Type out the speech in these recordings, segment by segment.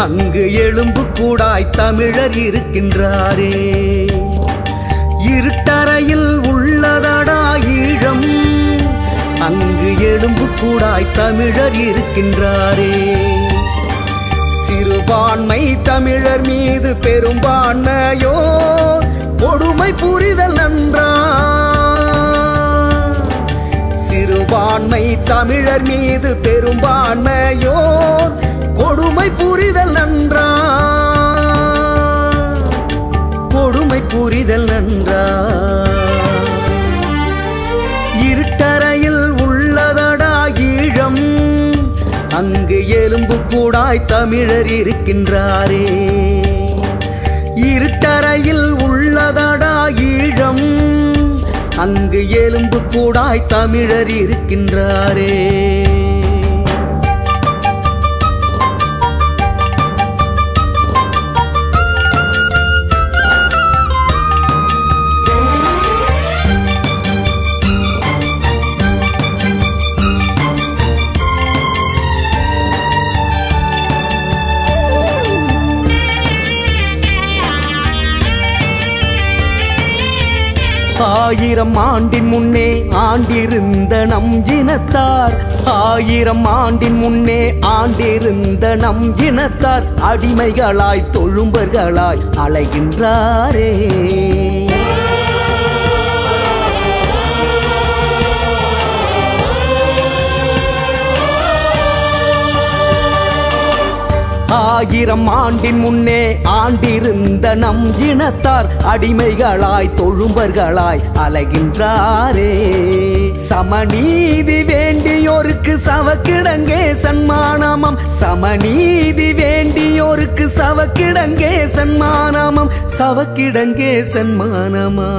அங்கு எலும்பு கூடாய் தமிழர் இருக்கின்றாரே. இருட்டறையில் உள்ளதடா ஈழம், அங்கு எலும்பு கூடாய் தமிழர் இருக்கின்றாரே. சிறுபான்மை தமிழர் மீது பெரும்பான்மையோ கொடுமை புரிதல் நன்றா. சிறுபான்மை தமிழர் மீது பெரும்பான்மையோ கொடுமை புரிதல் நன்றா. கொடுமை புரிதல் நன்றா. இருட்டறையில் உள்ளதடா ஈழம், அங்கு எலும்பு கூடாய் தமிழர் இருக்கின்றாரே. இருட்டறையில் உள்ளதடா ஈழம், அங்கு எலும்பு கூடாய் தமிழர் இருக்கின்றாரே. ஆயிரம் ஆண்டின் முன்னே ஆண்டிருந்த நம் இனத்தார், ஆயிரம் ஆண்டின் முன்னே ஆண்டிருந்த நம் இனத்தார் அடிமைகளாய் தொழும்பர்களாய் அலைகின்றாரே. ஆயிரம் ஆண்டின் முன்னே ஆண்டிருந்த நம் இனத்தார் அடிமைகளாய் தொழும்பர்களாய் அலைகின்றாரே. சமநீதி வேண்டியோருக்கு சவக்கிடங்கே சன்மானமம், சமநீதி வேண்டியோருக்கு சவக்கிடங்கே சன்மானமம், சவக்கிடங்கே சன்மானமா.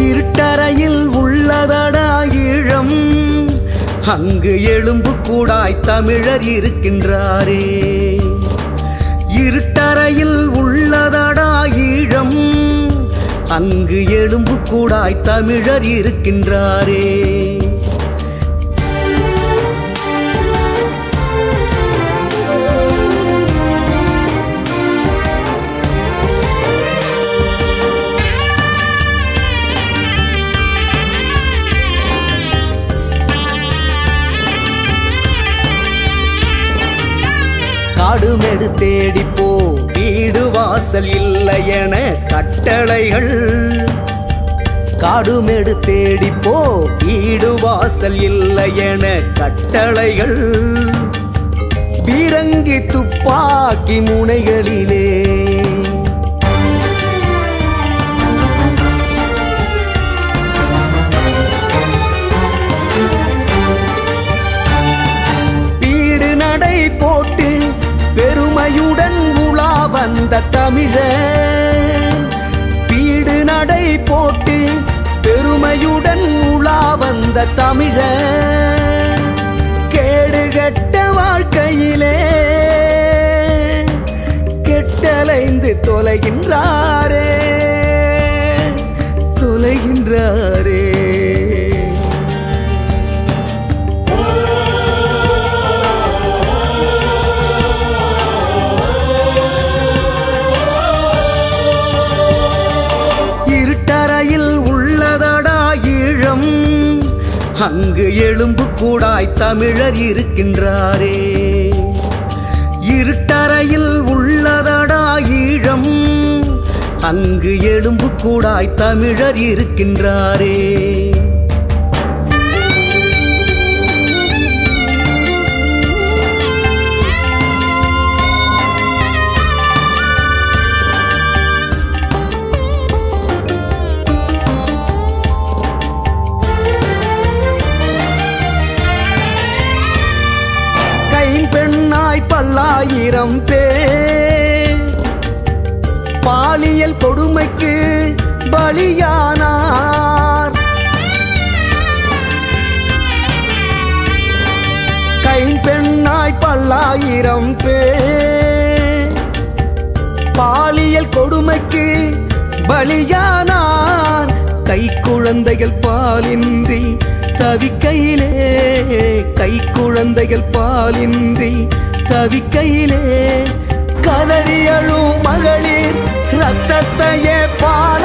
இருட்டறையில் உள்ளதடா ஈழம், அங்கு எலும்பு கூடாய் தமிழர் இருக்கின்றாரே. இருட்டறையில் உள்ளதடா ஈழம், அங்கு எலும்பு கூடாய் தமிழர் இருக்கின்றாரே. காடுமெடு தேடிப்போ வீடு வாசல் இல்லை என கட்டளைகள், காடுமெடு தேடிப்போ வீடு வாசல் இல்லை என கட்டளைகள், பீரங்கி துப்பாக்கி முனைகளிலே பீடு நடை போட்டு பெருமையுடன் உலா வந்த தமிழன், பீடு நடை போட்டு பெருமையுடன் உலா வந்த தமிழன், கேடுகட்ட வாழ்க்கையிலே கெட்டலைந்து தொலைகின்றாரே, தொலைகின்றாரே. அங்கு எலும்பு கூடாய் தமிழர் இருக்கின்றாரே. இருட்டறையில் உள்ளதடா ஈழம், அங்கு எலும்பு கூடாய் தமிழர் இருக்கின்றாரே. பெண்ணாய் பல்லாயிரம் பேர் பாலியல் கொடுமைக்கு பலியானார். கைம்பெண்ணாய் பல்லாயிரம் பேர் பாலியல் கொடுமைக்கு பலியானார். கை குழந்தைகள் பாலின்றி தவிக்கையிலே, கை குழந்தைகள் பாலின்றி தவிக்கையிலே கதறி அழும் மகளிர் ரத்தத்தையே பால